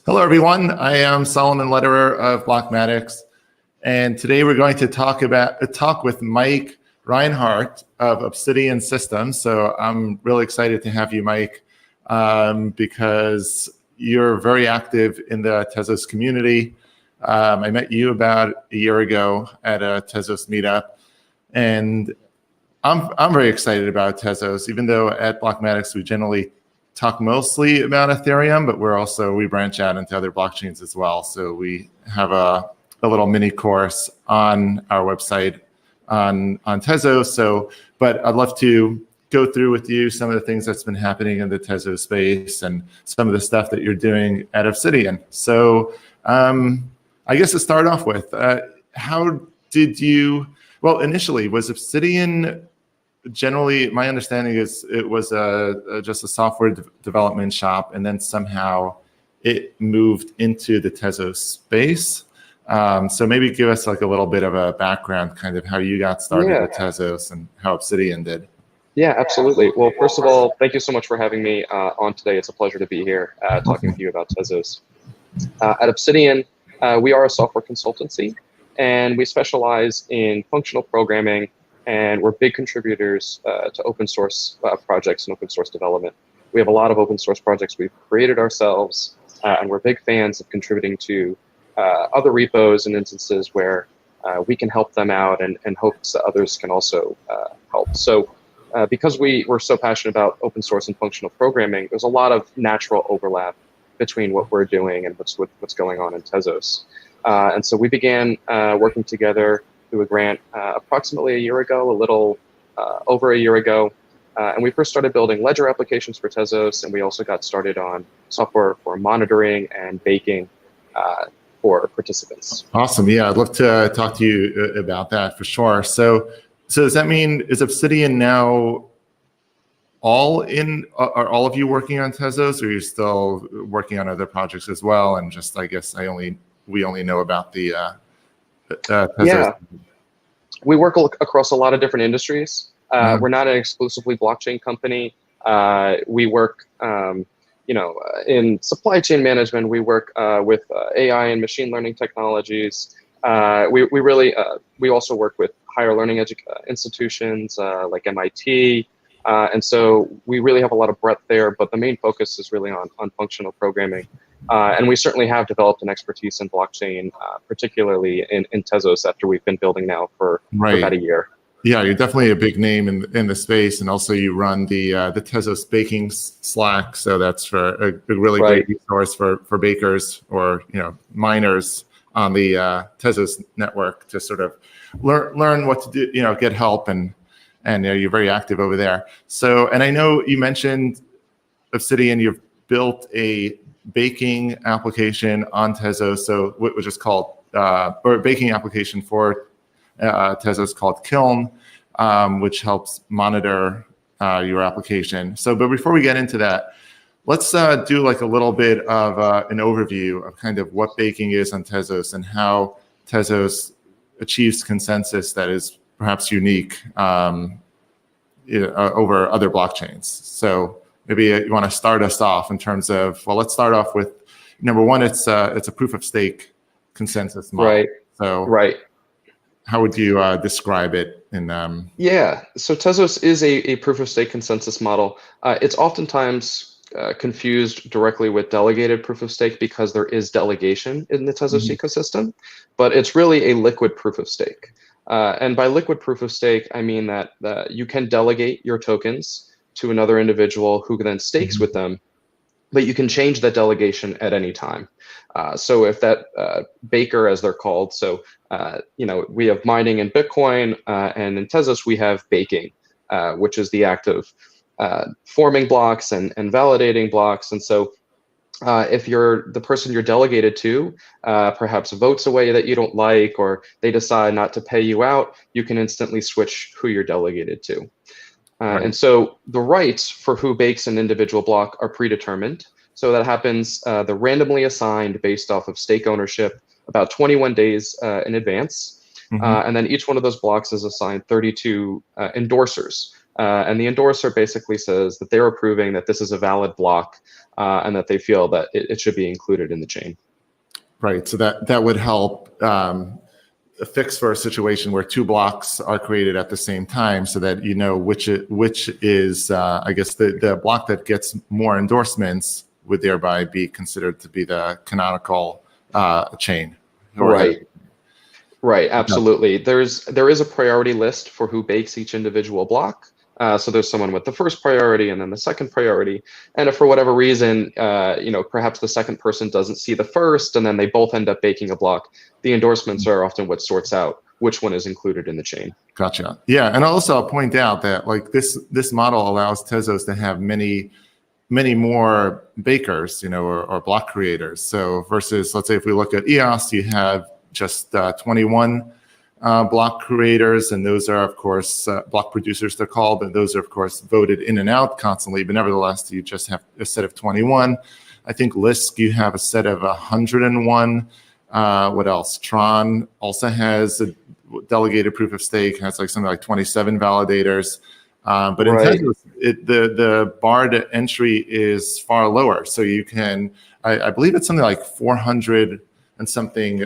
Hello, everyone. I am Solomon Lederer of Blockmatics, and today we're going to talk with Mike Reinhart of Obsidian Systems. So I'm really excited to have you, Mike, because you're very active in the Tezos community. I met you about a year ago at a Tezos meetup, and I'm very excited about Tezos, even though at Blockmatics we generally talk mostly about Ethereum, but we branch out into other blockchains as well. So we have a little mini course on our website on Tezo. But I'd love to go through with you some of the things that's been happening in the Tezo space and some of the stuff that you're doing at Obsidian. So I guess to start off with, how did you, well, initially, was Obsidian generally, my understanding is it was just a software development shop, and then somehow it moved into the Tezos space. So maybe give us like a little bit of a background, kind of how you got started at Tezos and how Obsidian did. Yeah, absolutely. Well, first of all, thank you so much for having me on today. It's a pleasure to be here talking to you about Tezos. At Obsidian, we are a software consultancy, and we specialize in functional programming, and we're big contributors to open source projects and open source development. We have a lot of open source projects we've created ourselves, and we're big fans of contributing to other repos and instances where we can help them out and hopes that others can also help. So because we're so passionate about open source and functional programming, there's a lot of natural overlap between what we're doing and what's going on in Tezos. And so we began working together through a grant approximately a year ago, a little over a year ago. And we first started building ledger applications for Tezos, and we also got started on software for monitoring and baking for participants. Awesome. Yeah, I'd love to talk to you about that for sure. So does that mean, is Obsidian now are all of you working on Tezos, or are you still working on other projects as well? And just, I guess we only know about the Tezos. Yeah, we work across a lot of different industries. We're not an exclusively blockchain company. We work, in supply chain management. We work with AI and machine learning technologies. We also work with higher learning institutions like MIT. And so we really have a lot of breadth there, but the main focus is really on functional programming. And we certainly have developed an expertise in blockchain, particularly in Tezos, after we've been building now for about a year. Yeah, you're definitely a big name in the space, and also you run the Tezos baking Slack, so that's for a really great resource for bakers or miners on the Tezos network to sort of learn what to do, get help, and you're very active over there. So, and I know you mentioned Obsidian, you've built a baking application on Tezos, so which is called, or a baking application for Tezos called Kiln, which helps monitor your application. So, but before we get into that, let's do like a little bit of an overview of kind of what baking is on Tezos and how Tezos achieves consensus that is perhaps unique over other blockchains. So maybe you want to start us off in terms of, well, let's start off with number one. It's a proof of stake consensus model. Right. So how would you describe it in? Yeah. So Tezos is a proof of stake consensus model. It's oftentimes confused directly with delegated proof of stake because there is delegation in the Tezos ecosystem, but it's really a liquid proof of stake. And by liquid proof of stake, I mean that you can delegate your tokens to another individual who then stakes with them, but you can change that delegation at any time. So if that baker, as they're called, so we have mining in Bitcoin, and in Tezos we have baking, which is the act of forming blocks and validating blocks. And so if the person you're delegated to perhaps votes a way that you don't like, or they decide not to pay you out, you can instantly switch who you're delegated to. And so the rights for who bakes an individual block are predetermined. So that happens, they're randomly assigned based off of stake ownership about 21 days in advance. And then each one of those blocks is assigned 32 endorsers And the endorser basically says that they're approving that this is a valid block and that they feel that it should be included in the chain. Right. So that would help fix for a situation where two blocks are created at the same time, so that you know which is I guess the block that gets more endorsements would thereby be considered to be the canonical chain. Right. Right, absolutely. There is a priority list for who bakes each individual block. So there's someone with the first priority and then the second priority. And if for whatever reason, perhaps the second person doesn't see the first and then they both end up baking a block, the endorsements are often what sorts out which one is included in the chain. Gotcha. Yeah, and also I'll point out that like this model allows Tezos to have many more bakers, or block creators. So versus, let's say, if we look at EOS, you have just 21 block creators, and those are, of course, block producers, they're called, and those are, of course, voted in and out constantly, but nevertheless, you just have a set of 21. I think Lisk, you have a set of 101. What else? Tron also has a delegated proof of stake, has like something like 27 validators. But in Tezos, the bar to entry is far lower. So you can, I believe it's something like 400 and something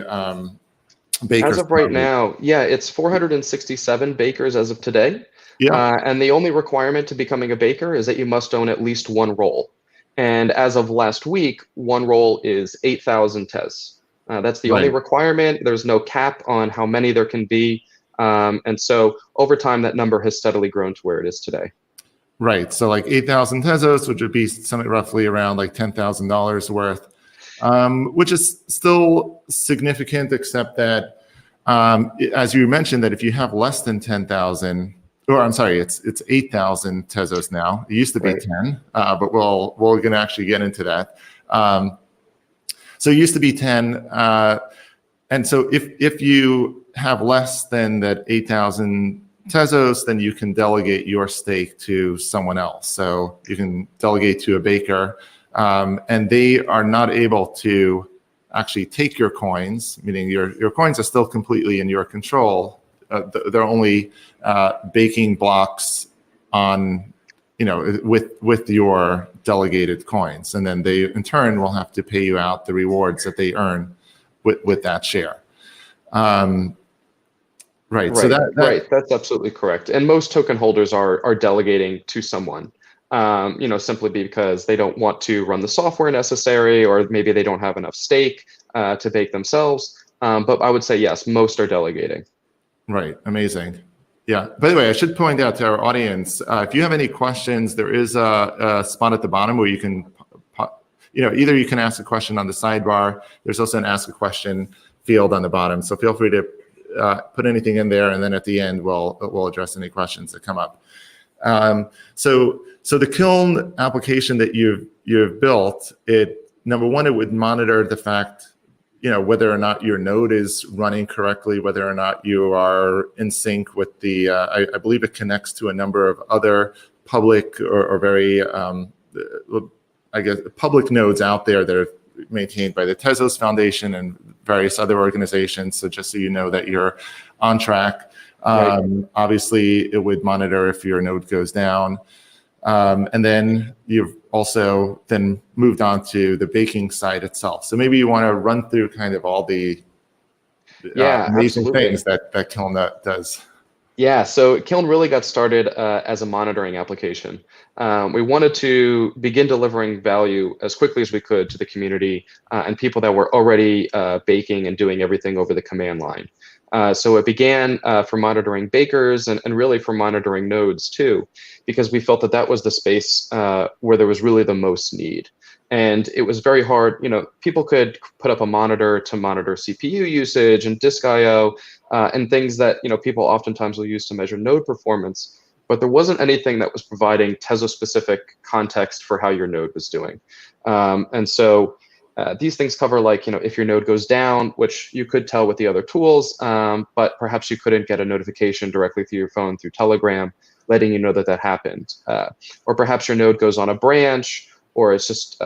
bakers. As of right now, yeah, it's 467 bakers as of today. Yeah. And the only requirement to becoming a baker is that you must own at least one role. And as of last week, one role is 8,000 Tez. That's the only requirement. There's no cap on how many there can be. And so over time, that number has steadily grown to where it is today. Right. So like 8,000 Tezos, which would be something roughly around like $10,000 worth, which is still significant, except that, as you mentioned, that if you have less than 10,000, or I'm sorry, it's 8,000 Tezos now. It used to be 10, but we're going to actually get into that. So it used to be 10. And so if you have less than that 8,000 Tezos, then you can delegate your stake to someone else. So you can delegate to a baker, and they are not able to actually take your coins, meaning your coins are still completely in your control. They're only baking blocks on, with your delegated coins, and then they in turn will have to pay you out the rewards that they earn with that share. Right. So that's absolutely correct. And most token holders are delegating to someone, simply because they don't want to run the software necessary, or maybe they don't have enough stake to bake themselves. But I would say, yes, most are delegating. Right. Amazing. Yeah. By the way, I should point out to our audience, if you have any questions, there is a spot at the bottom where you can, either you can ask a question on the sidebar. There's also an ask a question field on the bottom. So feel free to put anything in there, and then at the end we'll address any questions that come up. So the Kiln application that you've built, number one, it would monitor the fact, whether or not your node is running correctly, whether or not you are in sync with the. I believe it connects to a number of other public or very, public nodes out there that are maintained by the Tezos Foundation and various other organizations. So just so you know that you're on track. Obviously, it would monitor if your node goes down. And then you've also then moved on to the baking side itself. So maybe you want to run through kind of all the amazing things that Kiln does. Yeah, so Kiln really got started as a monitoring application. We wanted to begin delivering value as quickly as we could to the community and people that were already baking and doing everything over the command line. So it began for monitoring bakers and really for monitoring nodes too, because we felt that was the space where there was really the most need. And it was very hard, people could put up a monitor to monitor CPU usage and disk IO and things that, people oftentimes will use to measure node performance, but there wasn't anything that was providing Tezo-specific context for how your node was doing. And so these things cover if your node goes down, which you could tell with the other tools, but perhaps you couldn't get a notification directly through your phone through Telegram, letting you know that happened. Or perhaps your node goes on a branch, or it's just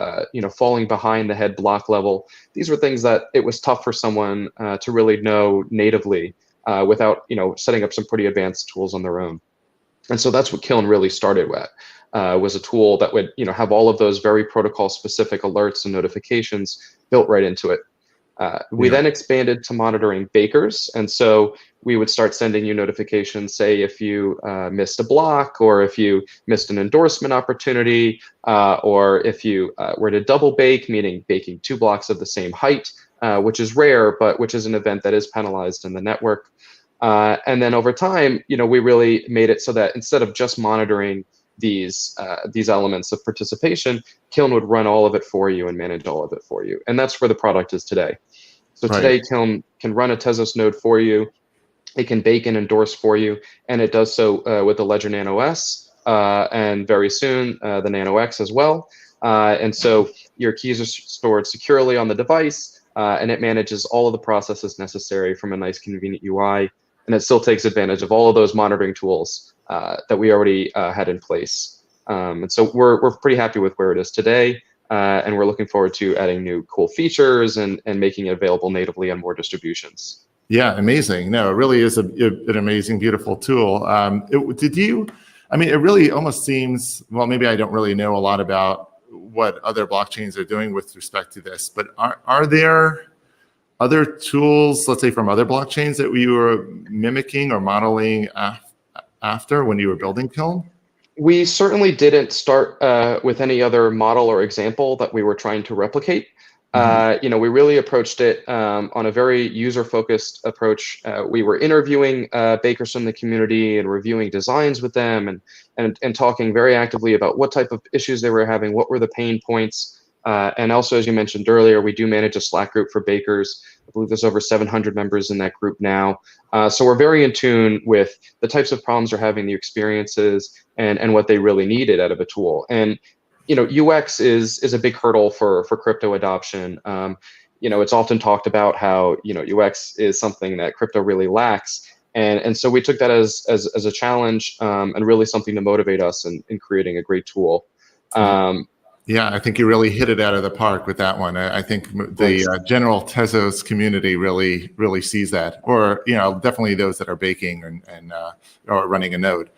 falling behind the head block level. These were things that it was tough for someone to really know natively without setting up some pretty advanced tools on their own. And so that's what Kiln really started with, was a tool that would have all of those very protocol-specific alerts and notifications built right into it. We then expanded to monitoring bakers. And so we would start sending you notifications, say if you missed a block, or if you missed an endorsement opportunity, or if you were to double bake, meaning baking 2 blocks of the same height, which is rare, but which is an event that is penalized in the network. And then over time, we really made it so that instead of just monitoring these elements of participation, Kiln would run all of it for you and manage all of it for you. And that's where the product is today. So today, Kiln can run a Tezos node for you. It can bake and endorse for you, and it does so with the Ledger Nano S, and very soon the Nano X as well. And so your keys are stored securely on the device, and it manages all of the processes necessary from a nice, convenient UI. And it still takes advantage of all of those monitoring tools that we already had in place. And so we're pretty happy with where it is today. And we're looking forward to adding new cool features and making it available natively on more distributions. Yeah, amazing. No, it really is an amazing, beautiful tool. It really almost seems, well, maybe I don't really know a lot about what other blockchains are doing with respect to this, but are there other tools, let's say from other blockchains, that you were mimicking or modeling after when you were building Kiln? We certainly didn't start with any other model or example that we were trying to replicate. We really approached it on a very user-focused approach. We were interviewing bakers from the community and reviewing designs with them, and talking very actively about what type of issues they were having, what were the pain points. And also, as you mentioned earlier, we do manage a Slack group for bakers. I believe there's over 700 members in that group now. So we're very in tune with the types of problems they're having, the experiences, and what they really needed out of a tool. And UX is a big hurdle for crypto adoption. It's often talked about how UX is something that crypto really lacks. And so we took that as a challenge, and really something to motivate us in creating a great tool. Yeah, I think you really hit it out of the park with that one. I think the general Tezos community really sees that, or definitely those that are baking and or running a node.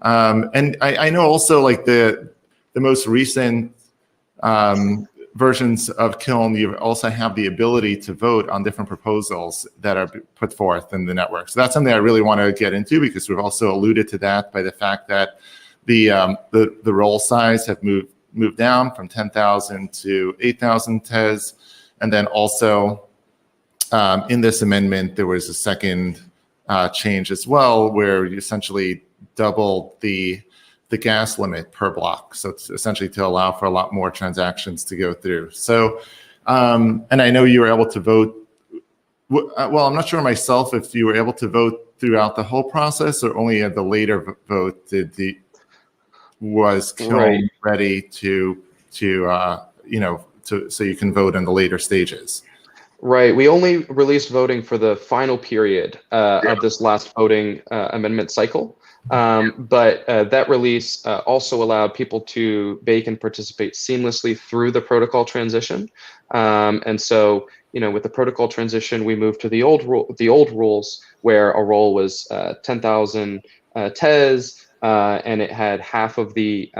And I know also like the most recent versions of Kiln, you also have the ability to vote on different proposals that are put forth in the network. So that's something I really want to get into, because we've also alluded to that by the fact that the roll size have moved down from 10,000 to 8,000 Tez. And then also in this amendment, there was a second change as well, where you essentially doubled the gas limit per block. So it's essentially to allow for a lot more transactions to go through. So, and I know you were able to vote. Well, I'm not sure myself if you were able to vote throughout the whole process, or only at the later vote was Kiln ready to so you can vote in the later stages. Right. We only released voting for the final period of this last voting amendment cycle. But that release also allowed people to bake and participate seamlessly through the protocol transition. And so, with the protocol transition, we moved to the old rules, where a roll was 10,000 Tez, and it had half of the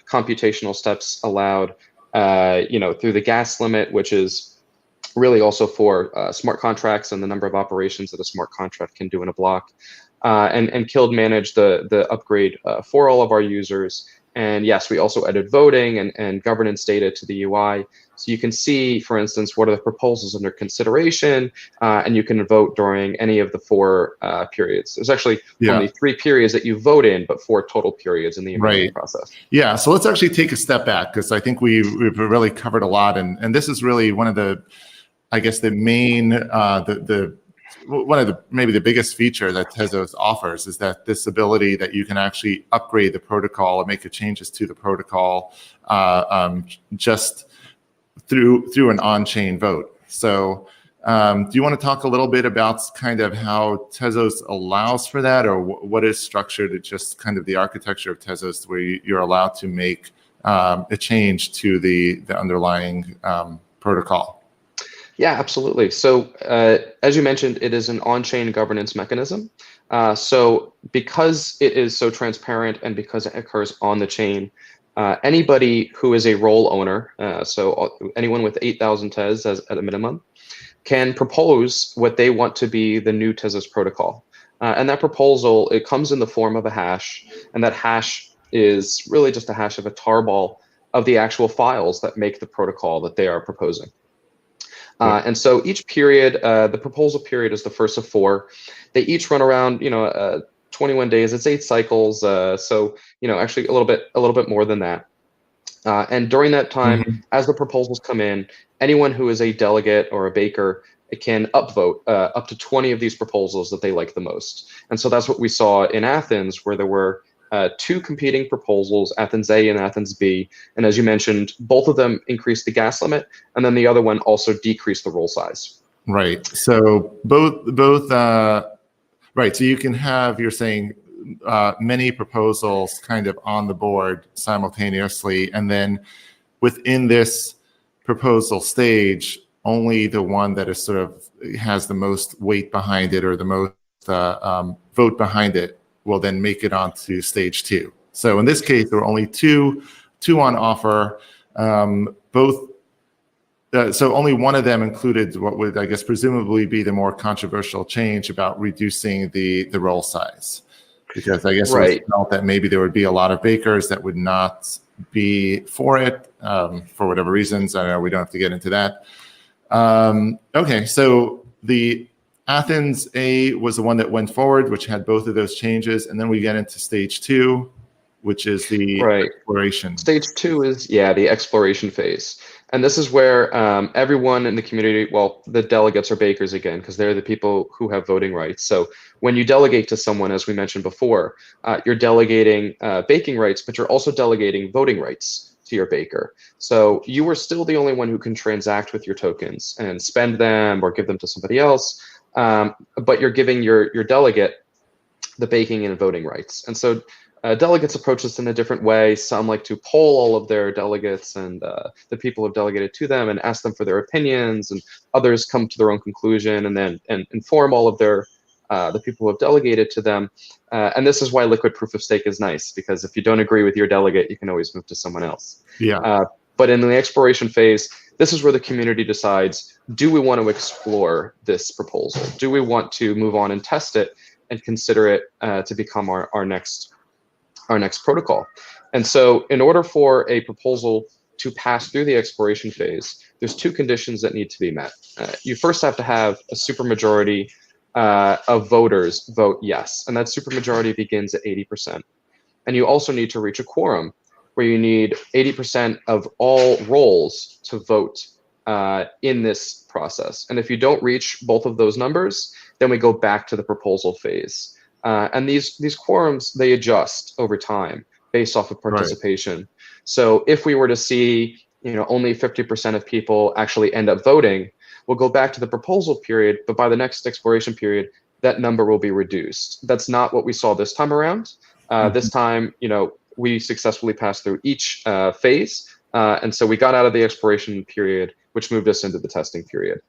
computational steps allowed, through the gas limit, which is really also for smart contracts and the number of operations that a smart contract can do in a block. And Kiln managed the upgrade for all of our users. And yes, we also added voting and governance data to the UI. So you can see, for instance, what are the proposals under consideration, and you can vote during any of the 4 periods. There's actually only 3 periods that you vote in, but 4 total periods in the amendment process. Yeah, so let's actually take a step back, because I think we've really covered a lot. And this is really one of the, I guess, the main, one of the maybe the biggest feature that Tezos offers is that this ability that you can actually upgrade the protocol and make changes to the protocol just through an on-chain vote. So do you want to talk a little bit about kind of how Tezos allows for that, or what is structured at just kind of the architecture of Tezos, where you're allowed to make a change to the underlying protocol? Yeah, absolutely. So as you mentioned, it is an on-chain governance mechanism. So because it is so transparent and because it occurs on the chain, anybody who is a role owner, so anyone with 8,000 Tez as at a minimum, can propose what they want to be the new Tezos protocol. And that proposal, it comes in the form of a hash, and that hash is really just a hash of a tarball of the actual files that make the protocol that they are proposing. And so each period, the proposal period is the first of 4. They each run around, 21 days. It's 8 cycles. So, actually a little bit more than that. And during that time, as the proposals come in, anyone who is a delegate or a baker can upvote up to 20 of these proposals that they like the most. And so that's what we saw in Athens, where there were 2 competing proposals, Athens A and Athens B. And as you mentioned, both of them increased the gas limit, and then the other one also decreased the roll size. Right. So right. So you can have, you're saying, many proposals kind of on the board simultaneously, and then within this proposal stage, only the one that is sort of has the most weight behind it or the most vote behind it will then make it onto stage 2. So in this case, there are only two on offer. So only one of them included what would, I guess, presumably be the more controversial change about reducing the roll size. Because I guess it was felt that maybe there would be a lot of bakers that would not be for it for whatever reasons. I don't know, we don't have to get into that. Okay, so the Athens A was the one that went forward, which had both of those changes. And then we get into stage 2, which is the exploration. Stage 2 is, the exploration phase. And this is where everyone in the community, well, the delegates are bakers again, because they're the people who have voting rights. So when you delegate to someone, as we mentioned before, you're delegating baking rights, but you're also delegating voting rights to your baker. So you are still the only one who can transact with your tokens and spend them or give them to somebody else. But you're giving your delegate the baking and voting rights. And so delegates approach this in a different way. Some like to poll all of their delegates and the people who have delegated to them and ask them for their opinions, and others come to their own conclusion and then inform all of their the people who have delegated to them. And this is why liquid proof of stake is nice, because if you don't agree with your delegate, you can always move to someone else. But in the exploration phase, this is where the community decides, do we want to explore this proposal? Do we want to move on and test it and consider it to become our next protocol? And so in order for a proposal to pass through the exploration phase, there's 2 conditions that need to be met. You first have to have a supermajority of voters vote yes, and that supermajority begins at 80%. And you also need to reach a quorum, where you need 80% of all roles to vote in this process. And if you don't reach both of those numbers, then we go back to the proposal phase. And these quorums, they adjust over time based off of participation. So if we were to see, only 50% of people actually end up voting, we'll go back to the proposal period, but by the next exploration period, that number will be reduced. That's not what we saw this time around. This time, we successfully passed through each phase. And so we got out of the exploration period, which moved us into the testing period.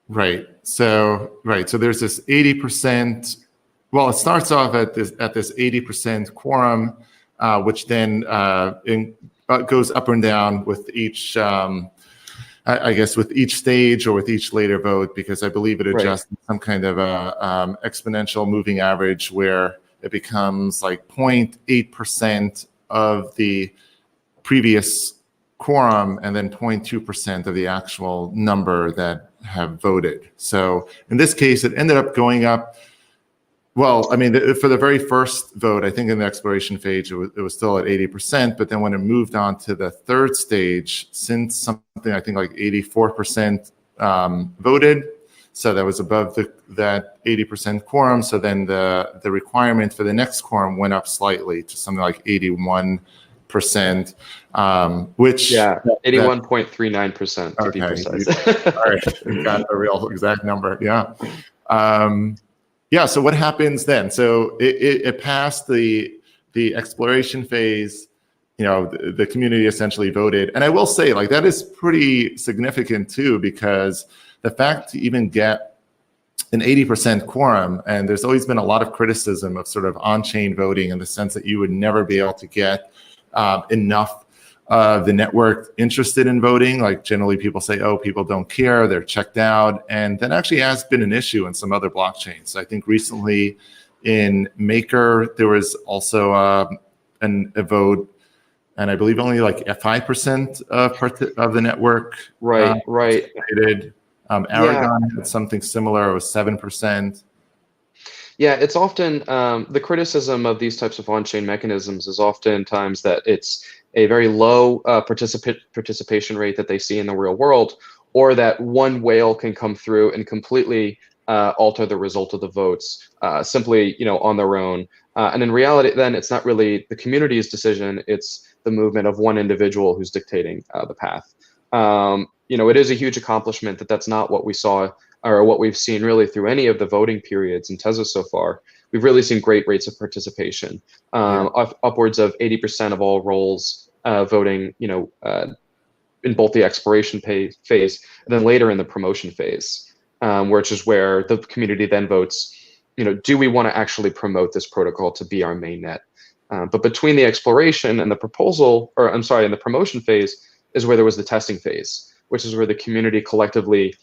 Right. So there's this 80%. Well, it starts off at this 80% quorum, which then goes up and down with each, I guess, with each stage or with each later vote, because I believe it adjusts some kind of a exponential moving average where it becomes like 0.8% of the previous quorum and then 0.2% of the actual number that have voted. So in this case, it ended up going up. Well, I mean, for the very first vote, I think in the exploration phase, it was still at 80%. But then when it moved on to the third stage, since something I think like 84% voted, so that was above that 80% quorum. So then the requirement for the next quorum went up slightly to something like 81%, which 81.39% to be precise. All right, we got the real exact number. Yeah. So what happens then? So it passed the exploration phase. The community essentially voted, and I will say, like, that is pretty significant too, because the fact to even get an 80% quorum, and there's always been a lot of criticism of sort of on-chain voting in the sense that you would never be able to get enough of the network interested in voting. Like generally people say, oh, people don't care, they're checked out. And that actually has been an issue in some other blockchains. So I think recently in Maker, there was also a vote, and I believe only like 5% of the network. Right. Aragon had something similar, it was 7%. Yeah, it's often the criticism of these types of on-chain mechanisms is oftentimes that it's a very low participation rate that they see in the real world, or that one whale can come through and completely alter the result of the votes simply, on their own. And in reality, then it's not really the community's decision; it's the movement of one individual who's dictating the path. It is a huge accomplishment that that's not what we saw or what we've seen really through any of the voting periods in Tezo so far. We've really seen great rates of participation, upwards of 80% of all roles voting, in both the exploration phase and then later in the promotion phase, which is where the community then votes, do we want to actually promote this protocol to be our mainnet? But between the exploration and the and the promotion phase is where there was the testing phase, which is where the community collectively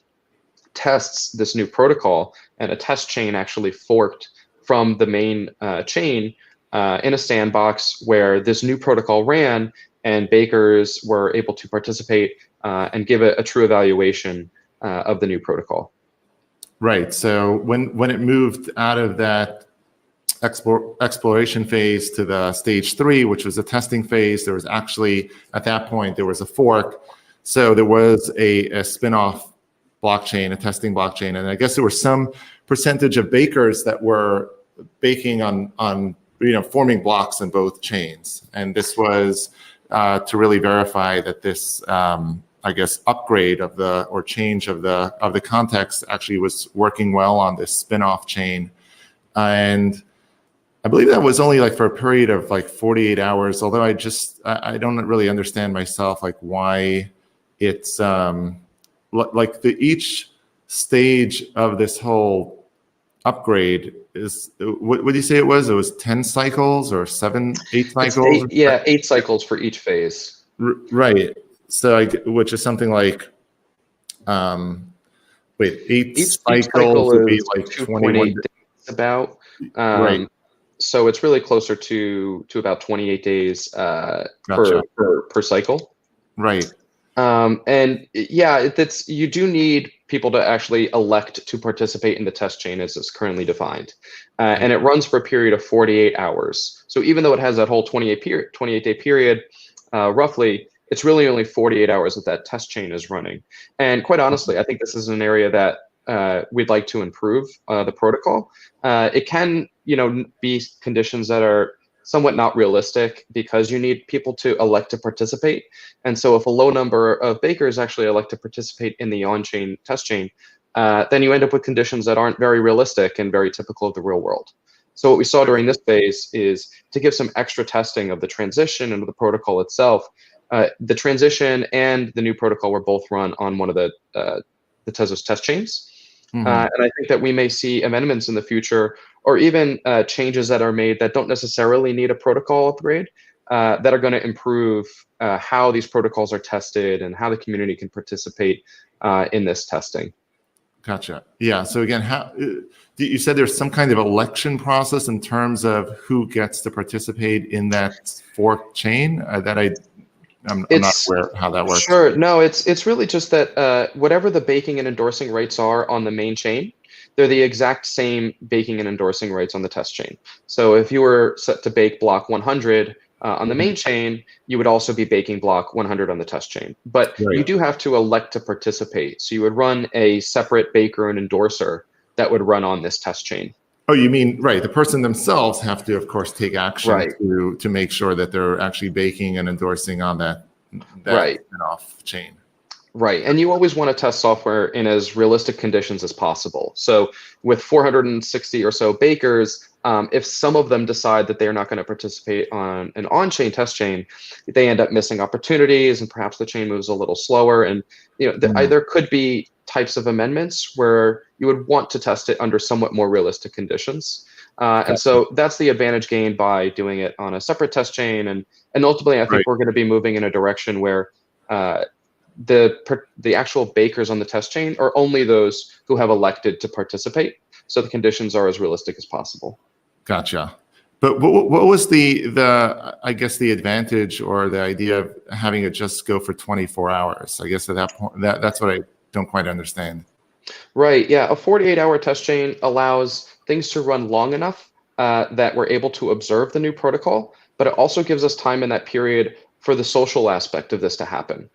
tests this new protocol, and a test chain actually forked from the main chain in a sandbox where this new protocol ran, and bakers were able to participate and give a true evaluation of the new protocol. Right. So when it moved out of that exploration phase to the stage 3, which was a testing phase, there was actually, at that point, there was a fork. So there was a spin-off blockchain, a testing blockchain. And I guess there were some percentage of bakers that were baking on forming blocks in both chains. And this was to really verify that this, upgrade of or change of the context actually was working well on this spin-off chain. And I believe that was only like for a period of like 48 hours, although I don't really understand myself, like why it's like each stage of this whole upgrade is, what would you say it was? It was 10 cycles or 8 cycles? 8 cycles for each phase. Right. So which is something like, 8 cycles would be like 21 days about. Right. So it's really closer to about 28 days Gotcha. per cycle. Right. And yeah, you do need people to actually elect to participate in the test chain as it's currently defined. And it runs for a period of 48 hours. So even though it has that whole 28-day period, roughly, it's really only 48 hours that test chain is running. And quite honestly, I think this is an area that we'd like to improve the protocol. It can, be conditions that are somewhat not realistic because you need people to elect to participate. And so if a low number of bakers actually elect to participate in the on-chain test chain, then you end up with conditions that aren't very realistic and very typical of the real world. So what we saw during this phase is to give some extra testing of the transition and of the protocol itself. The transition and the new protocol were both run on one of the Tezos test chains. Mm-hmm. And I think that we may see amendments in the future, or even changes that are made that don't necessarily need a protocol upgrade, that are going to improve how these protocols are tested and how the community can participate in this testing. Gotcha. Yeah. So again, you said there's some kind of election process in terms of who gets to participate in that fork chain I'm not aware how that works. Sure. No, it's really just that whatever the baking and endorsing rights are on the main chain, they're the exact same baking and endorsing rights on the test chain. So if you were set to bake block 100 on the main chain, you would also be baking block 100 on the test chain. But you do have to elect to participate. So you would run a separate baker and endorser that would run on this test chain. Oh, you mean, right. The person themselves have to, of course, take action to make sure that they're actually baking and endorsing on that right off chain. Right. And you always want to test software in as realistic conditions as possible. So with 460 or so bakers, if some of them decide that they're not going to participate on an on-chain test chain, they end up missing opportunities, and perhaps the chain moves a little slower. And there could be types of amendments where you would want to test it under somewhat more realistic conditions. And so that's the advantage gained by doing it on a separate test chain. And ultimately, I think we're going to be moving in a direction where the actual bakers on the test chain are only those who have elected to participate. So the conditions are as realistic as possible. Gotcha. But what was the I guess the advantage or the idea of having it just go for 24 hours? I guess at that point, that's what I don't quite understand. Right. Yeah. A 48-hour test chain allows things to run long enough that we're able to observe the new protocol, but it also gives us time in that period for the social aspect of this to happen.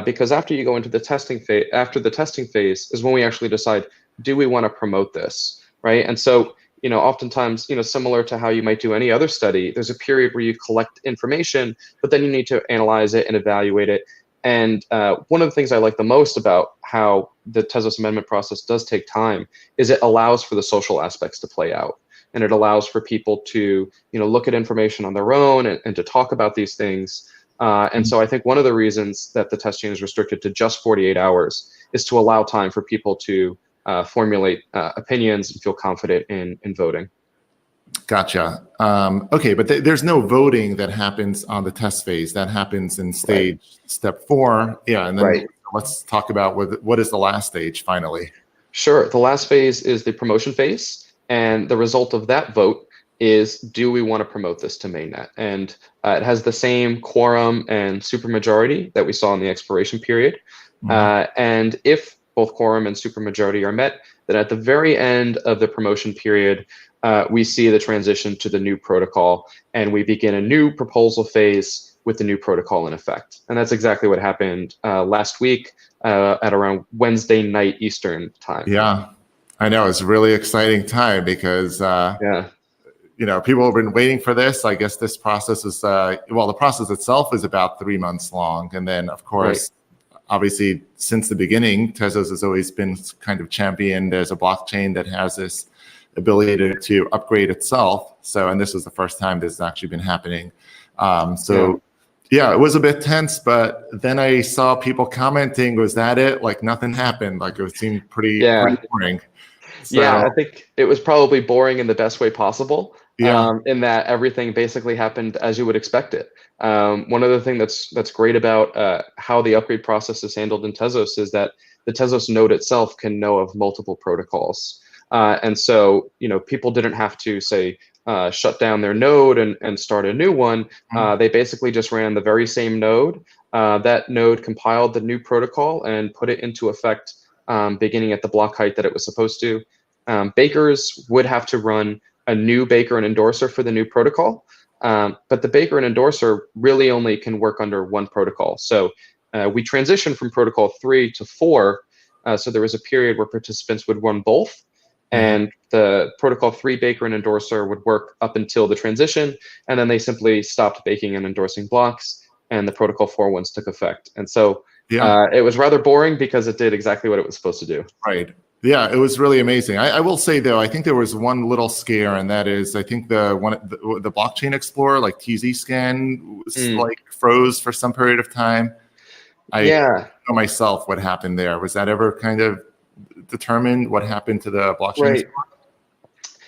Because after you go into the testing phase, after the testing phase is when we actually decide, do we want to promote this, right? And so, oftentimes, similar to how you might do any other study, there's a period where you collect information, but then you need to analyze it and evaluate it. And one of the things I like the most about how the Tezos amendment process does take time is it allows for the social aspects to play out. And it allows for people to, look at information on their own and to talk about these things. And so I think one of the reasons that the test chain is restricted to just 48 hours is to allow time for people to formulate opinions and feel confident in voting. Gotcha. Okay, but there's no voting that happens on the test phase. That happens in step 4. Yeah, and then let's talk about what is the last stage finally. Sure. The last phase is the promotion phase, and the result of that vote is, do we want to promote this to mainnet? And it has the same quorum and supermajority that we saw in the expiration period. And if both quorum and supermajority are met, then at the very end of the promotion period, we see the transition to the new protocol, and we begin a new proposal phase with the new protocol in effect. And that's exactly what happened last week at around Wednesday night Eastern time. Yeah, I know. It's a really exciting time because people have been waiting for this. I guess this process is, the process itself is about 3 months long. And then, of course, obviously, since the beginning, Tezos has always been kind of championed as a blockchain that has this ability to upgrade itself. So, and this was the first time this has actually been happening. It was a bit tense, but then I saw people commenting, was that it? Like nothing happened. Like it seemed pretty boring. So, I think it was probably boring in the best way possible. In that everything basically happened as you would expect it. One other thing that's great about how the upgrade process is handled in Tezos is that the Tezos node itself can know of multiple protocols. And so, people didn't have to say, shut down their node and start a new one. They basically just ran the very same node. That node compiled the new protocol and put it into effect beginning at the block height that it was supposed to. Bakers would have to run a new baker and endorser for the new protocol. But the baker and endorser really only can work under one protocol. So we transitioned from protocol 3 to 4. So there was a period where participants would run both. And the protocol 3 baker and endorser would work up until the transition. And then they simply stopped baking and endorsing blocks. And the protocol 4 ones took effect. And so it was rather boring because it did exactly what it was supposed to do. Right. Yeah, it was really amazing. I will say though, I think there was one little scare, and that is, I think the blockchain explorer, like TZ scan, was like froze for some period of time. I don't know myself what happened there. Was that ever kind of determined? What happened to the blockchain explorer?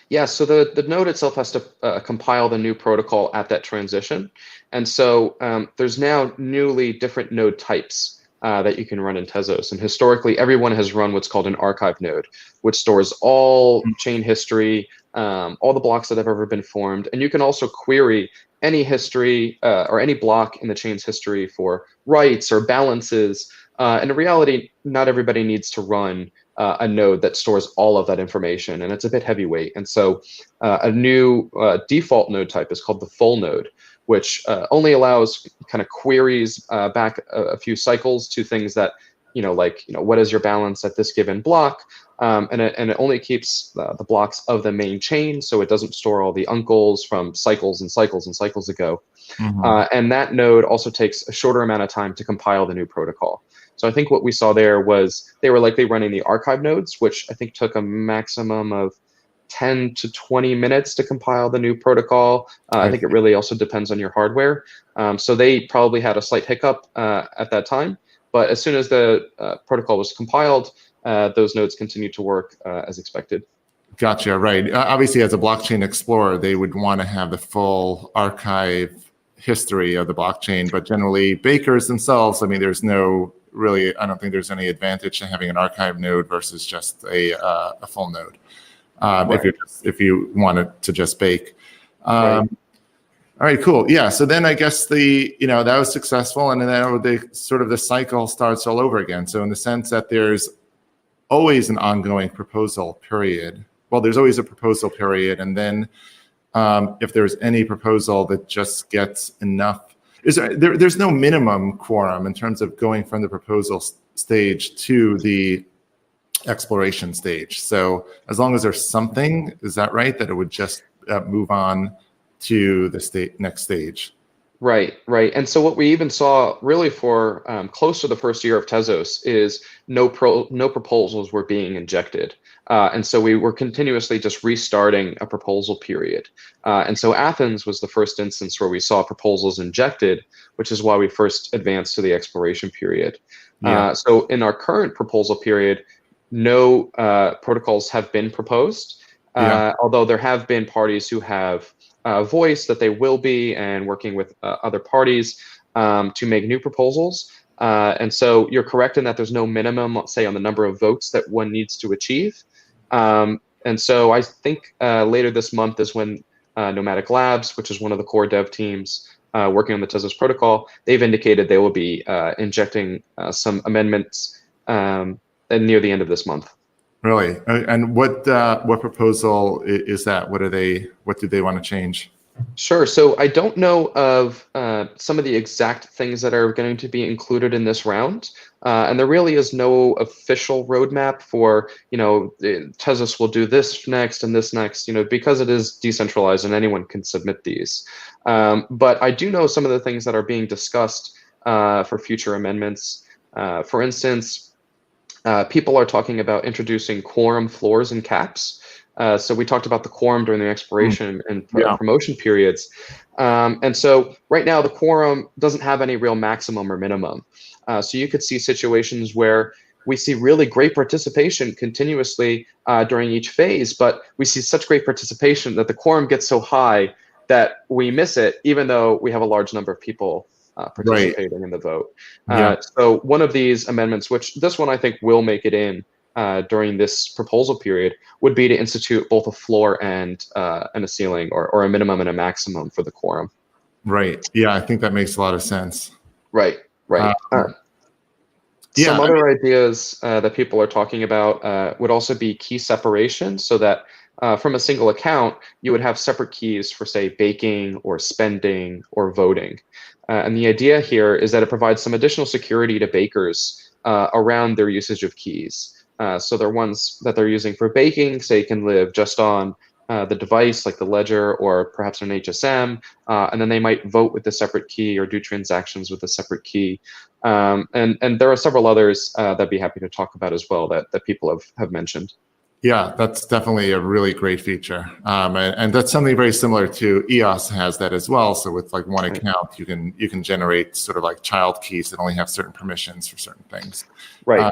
Yeah, so the node itself has to compile the new protocol at that transition, and so there's now newly different node types that you can run in Tezos. And historically, everyone has run what's called an archive node, which stores all chain history, all the blocks that have ever been formed. And you can also query any history or any block in the chain's history for rights or balances. And in reality, not everybody needs to run a node that stores all of that information, and it's a bit heavyweight. And so a new default node type is called the full node, which only allows kind of queries back a few cycles to things that, what is your balance at this given block? And it only keeps the blocks of the main chain, so it doesn't store all the uncles from cycles and cycles and cycles ago. And that node also takes a shorter amount of time to compile the new protocol. So I think what we saw there was they were likely running the archive nodes, which I think took a maximum of 10 to 20 minutes to compile the new protocol. I think it really also depends on your hardware. So they probably had a slight hiccup at that time. But as soon as the protocol was compiled, those nodes continued to work as expected. Gotcha, right. Obviously, as a blockchain explorer, they would want to have the full archive history of the blockchain, but generally bakers themselves, I mean, there's no really, I don't think there's any advantage to having an archive node versus just a full node. Right. If you wanted to just bake. Right. All right, cool. Yeah, so then I guess that was successful, and then the cycle starts all over again. So in the sense that there's always an ongoing proposal period. Well, there's always a proposal period, and then if there's any proposal that just gets enough, there's no minimum quorum in terms of going from the proposal stage to the exploration stage. So as long as there's something, is that right, that it would just move on to the next stage? Right. And so what we even saw really for close to the first year of Tezos is no proposals were being injected. And so we were continuously just restarting a proposal period. And so Athens was the first instance where we saw proposals injected, which is why we first advanced to the exploration period. Yeah. So in our current proposal period, no protocols have been proposed, although there have been parties who have voiced that they will be and working with other parties to make new proposals. And so you're correct in that there's no minimum, let's say, on the number of votes that one needs to achieve. And so I think later this month is when Nomadic Labs, which is one of the core dev teams working on the Tezos protocol, they've indicated they will be injecting some amendments near the end of this month. Really? And what proposal is that? What do they want to change? Sure. So I don't know of some of the exact things that are going to be included in this round. And there really is no official roadmap for, Tezos will do this next and this next, because it is decentralized and anyone can submit these. But I do know some of the things that are being discussed for future amendments. For instance, people are talking about introducing quorum floors and caps. So we talked about the quorum during the exploration and promotion periods. And so right now the quorum doesn't have any real maximum or minimum. So you could see situations where we see really great participation continuously during each phase, but we see such great participation that the quorum gets so high that we miss it, even though we have a large number of people participating in the vote. So one of these amendments, which this one I think will make it in during this proposal period, would be to institute both a floor and a ceiling, or a minimum and a maximum for the quorum. Right. Yeah, I think that makes a lot of sense. Right. Some other ideas that people are talking about would also be key separation, so that from a single account, you would have separate keys for, say, baking or spending or voting. And the idea here is that it provides some additional security to bakers around their usage of keys. So they're ones that they're using for baking, say, can live just on the device, like the ledger or perhaps an HSM, and then they might vote with a separate key or do transactions with a separate key. And there are several others that I'd be happy to talk about as well that people have mentioned. Yeah, that's definitely a really great feature. And that's something very similar to EOS has that as well. So with like one account, you can generate sort of like child keys that only have certain permissions for certain things. Right.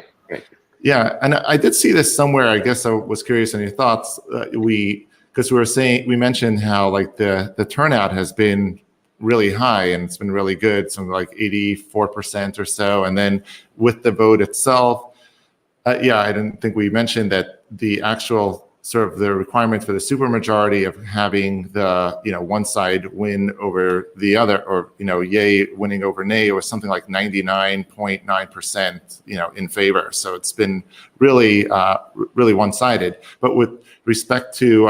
Yeah, and I did see this somewhere. I guess I was curious on your thoughts. Because we mentioned how like the turnout has been really high and it's been really good, something like 84% or so. And then with the vote itself, I didn't think we mentioned that the actual sort of the requirement for the supermajority of having the one side win over the other, or yay winning over nay, was something like 99.9% in favor. So it's been really really one-sided. But with respect to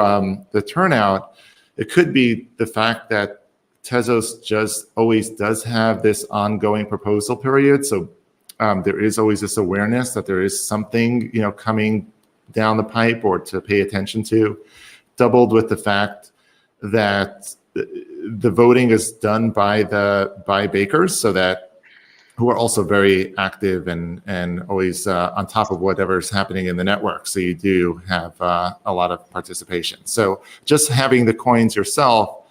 the turnout, it could be the fact that Tezos just always does have this ongoing proposal period. So there is always this awareness that there is something coming down the pipe or to pay attention to, doubled with the fact that the voting is done by bakers, so that who are also very active and always on top of whatever's happening in the network. So you do have a lot of participation. So just having the coins yourself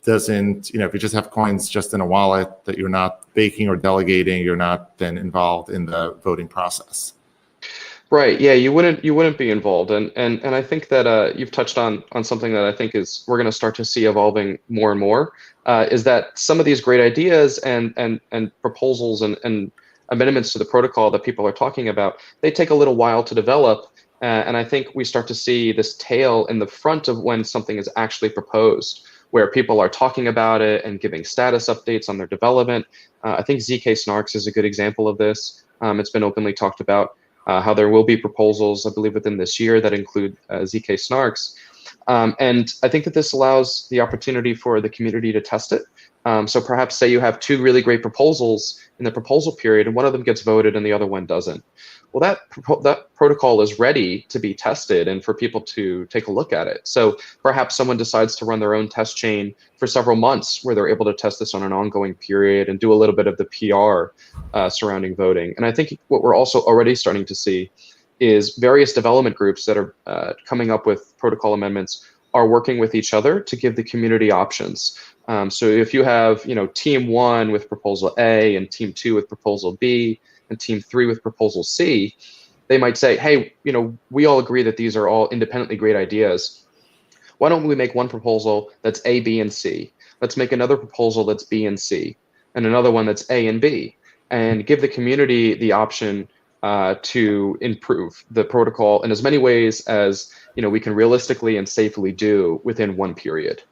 doesn't, if you just have coins just in a wallet that you're not baking or delegating, you're not then involved in the voting process. Right. Yeah, you wouldn't be involved, and I think that you've touched on something that I think is we're going to start to see evolving more and more. Is that some of these great ideas and proposals and amendments to the protocol that people are talking about, they take a little while to develop, and I think we start to see this tail in the front of when something is actually proposed, where people are talking about it and giving status updates on their development. I think ZK Snarks is a good example of this. It's been openly talked about. How there will be proposals, I believe, within this year that include ZK Snarks. And I think that this allows the opportunity for the community to test it. So perhaps say you have two really great proposals in the proposal period, and one of them gets voted and the other one doesn't. Well, that protocol is ready to be tested and for people to take a look at it. So perhaps someone decides to run their own test chain for several months where they're able to test this on an ongoing period and do a little bit of the PR surrounding voting. And I think what we're also already starting to see is various development groups that are coming up with protocol amendments are working with each other to give the community options. So if you have, team 1 with proposal A and team 2 with proposal B and team 3 with proposal C, they might say, hey, we all agree that these are all independently great ideas. Why don't we make one proposal that's A, B, and C? Let's make another proposal that's B and C, and another one that's A and B, and give the community the option to improve the protocol in as many ways as we can realistically and safely do within one period.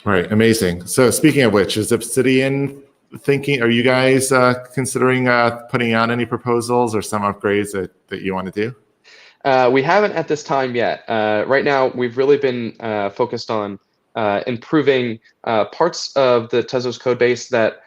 Right, amazing. So speaking of which, is Obsidian are you guys considering putting out any proposals or some upgrades that you want to do? We haven't at this time yet. Right now, we've really been focused on improving parts of the Tezos code base that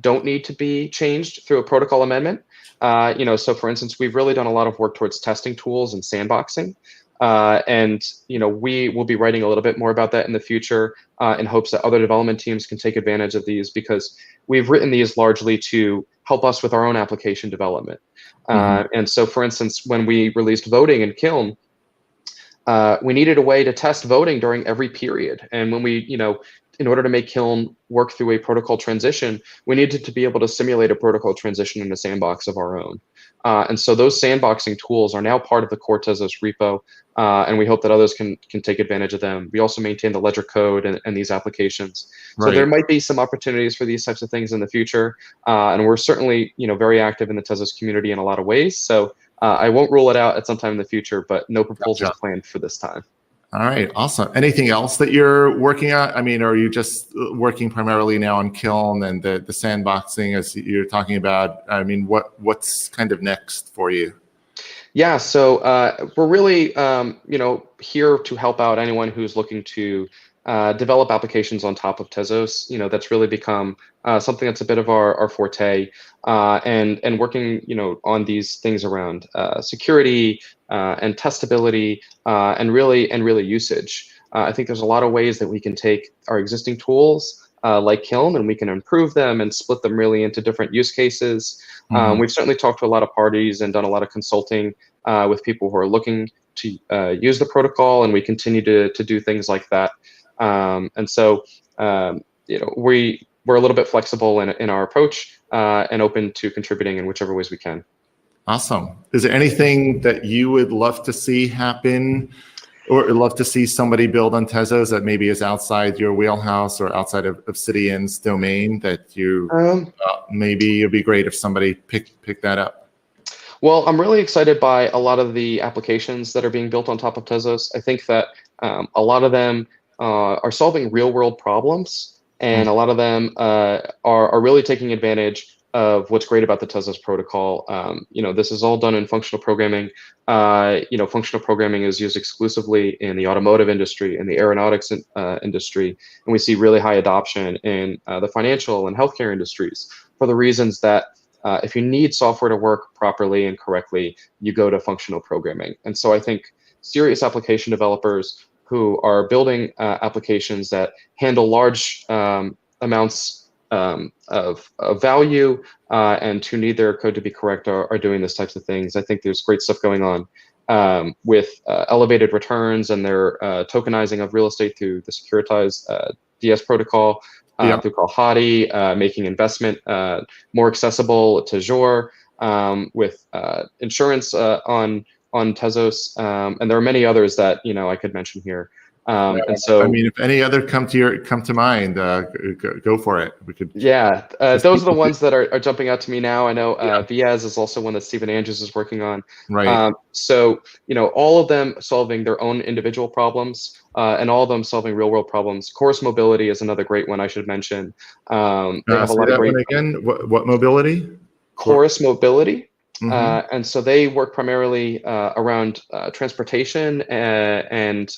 don't need to be changed through a protocol amendment. So for instance, we've really done a lot of work towards testing tools and sandboxing. And we will be writing a little bit more about that in the future in hopes that other development teams can take advantage of these, because we've written these largely to help us with our own application development. And so, for instance, when we released voting in Kiln, we needed a way to test voting during every period. And when we, in order to make Kiln work through a protocol transition, we needed to be able to simulate a protocol transition in a sandbox of our own. And so those sandboxing tools are now part of the core Tezos repo, and we hope that others can take advantage of them. We also maintain the ledger code and these applications. Right. So there might be some opportunities for these types of things in the future, and we're certainly very active in the Tezos community in a lot of ways. So I won't rule it out at some time in the future, but no proposals planned for this time. All right, awesome. Anything else that you're working on? I mean, are you just working primarily now on Kiln and the sandboxing as you're talking about? I mean, what's kind of next for you? Yeah, so we're really, here to help out anyone who's looking to develop applications on top of Tezos. That's really become something that's a bit of our forte, and working, on these things around security and testability and really usage. I think there's a lot of ways that we can take our existing tools like Kiln, and we can improve them and split them really into different use cases. We've certainly talked to a lot of parties and done a lot of consulting with people who are looking to use the protocol, and we continue to do things like that. And so, we're a little bit flexible in our approach and open to contributing in whichever ways we can. Awesome. Is there anything that you would love to see happen, or love to see somebody build on Tezos that maybe is outside your wheelhouse or outside of Obsidian's domain that you maybe it'd be great if somebody picked that up? Well, I'm really excited by a lot of the applications that are being built on top of Tezos. I think that a lot of them are solving real-world problems, and a lot of them are really taking advantage of what's great about the Tezos protocol. This is all done in functional programming. Functional programming is used exclusively in the automotive industry and the aeronautics industry, and we see really high adoption in the financial and healthcare industries for the reasons that if you need software to work properly and correctly, you go to functional programming. And so I think serious application developers who are building applications that handle large amounts value and who need their code to be correct are doing these types of things. I think there's great stuff going on with elevated returns and their tokenizing of real estate through the securitized DS protocol, through Kalhati, making investment more accessible to Azure, with insurance on Tezos, and there are many others that I could mention here. And so, I mean, if any other come to mind, go for it. We could. Yeah, those are the ones that are jumping out to me now. I know Viaz is also one that Stephen Andrews is working on. Right. So all of them solving their own individual problems, and all of them solving real world problems. Chorus Mobility is another great one I should mention. They have a lot of great. One again. What mobility? Chorus Mobility. And so they work primarily around transportation and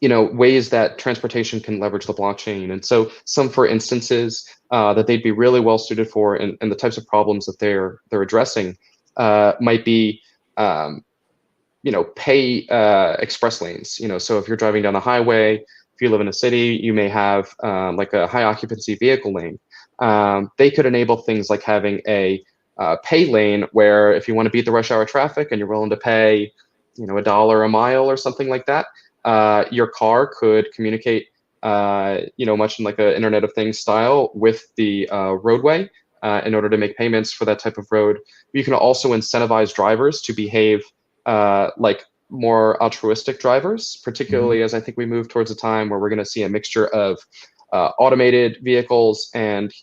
ways that transportation can leverage the blockchain. And so some, for instances, that they'd be really well suited for, and the types of problems that they're addressing might be, pay express lanes. So if you're driving down the highway, if you live in a city, you may have like a high occupancy vehicle lane. They could enable things like having a pay lane where if you want to beat the rush hour traffic and you're willing to pay, $1 a mile or something like that, your car could communicate, much in like an Internet of Things style with the roadway in order to make payments for that type of road. You can also incentivize drivers to behave like more altruistic drivers, particularly as I think we move towards a time where we're going to see a mixture of automated vehicles and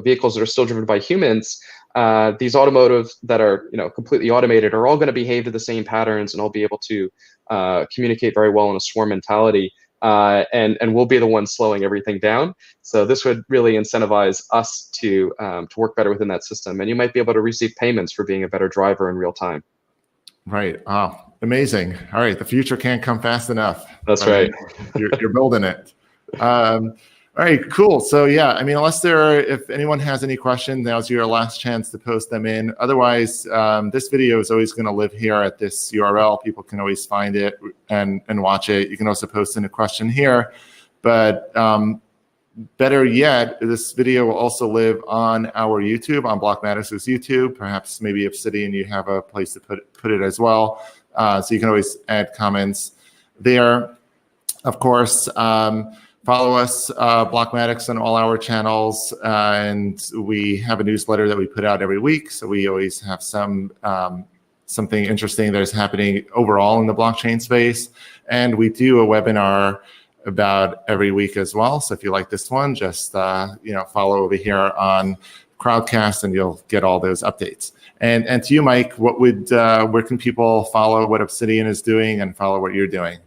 vehicles that are still driven by humans. These automotive that are completely automated are all going to behave to the same patterns and all be able to communicate very well in a swarm mentality, and we'll be the ones slowing everything down. So this would really incentivize us to work better within that system, and you might be able to receive payments for being a better driver in real time. Right. Oh, amazing. All right. The future can't come fast enough. That's right. You're building it. All right, cool. So yeah, I mean, if anyone has any questions, now's your last chance to post them in. Otherwise, this video is always going to live here at this URL. People can always find it and watch it. You can also post in a question here. But better yet, this video will also live on our YouTube, on Blockmatics's YouTube. Perhaps maybe Obsidian, you have a place to put it as well. So you can always add comments there. Of course, follow us, Blockmatics, on all our channels, and we have a newsletter that we put out every week. So we always have something interesting that is happening overall in the blockchain space, and we do a webinar about every week as well. So if you like this one, just follow over here on Crowdcast, and you'll get all those updates. And to you, Mike, where can people follow what Obsidian is doing and follow what you're doing?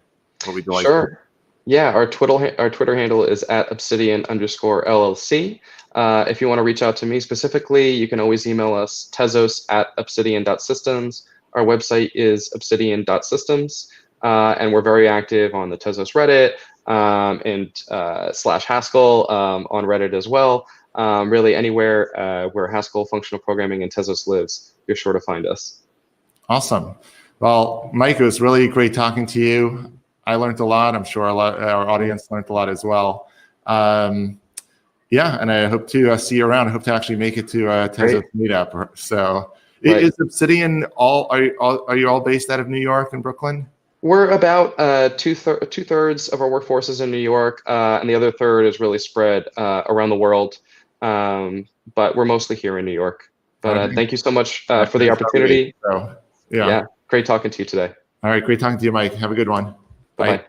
What would you like? Sure. Yeah, our Twitter handle is @Obsidian_LLC. If you want to reach out to me specifically, you can always email us Tezos@obsidian.systems. Our website is obsidian.systems, and we're very active on the Tezos Reddit and /Haskell on Reddit as well. Really anywhere where Haskell functional programming and Tezos lives, you're sure to find us. Awesome. Well, Mike, it was really great talking to you. I learned a lot. I'm sure our audience learned a lot as well. Yeah, and I hope to see you around. I hope to actually make it to a Tezos meetup. So, right. Is Obsidian are you all based out of New York and Brooklyn? We're about two-thirds of our workforce is in New York, and the other third is really spread around the world. But we're mostly here in New York. But thank you so much for the opportunity. So, yeah, great talking to you today. All right, great talking to you, Mike. Have a good one. Bye.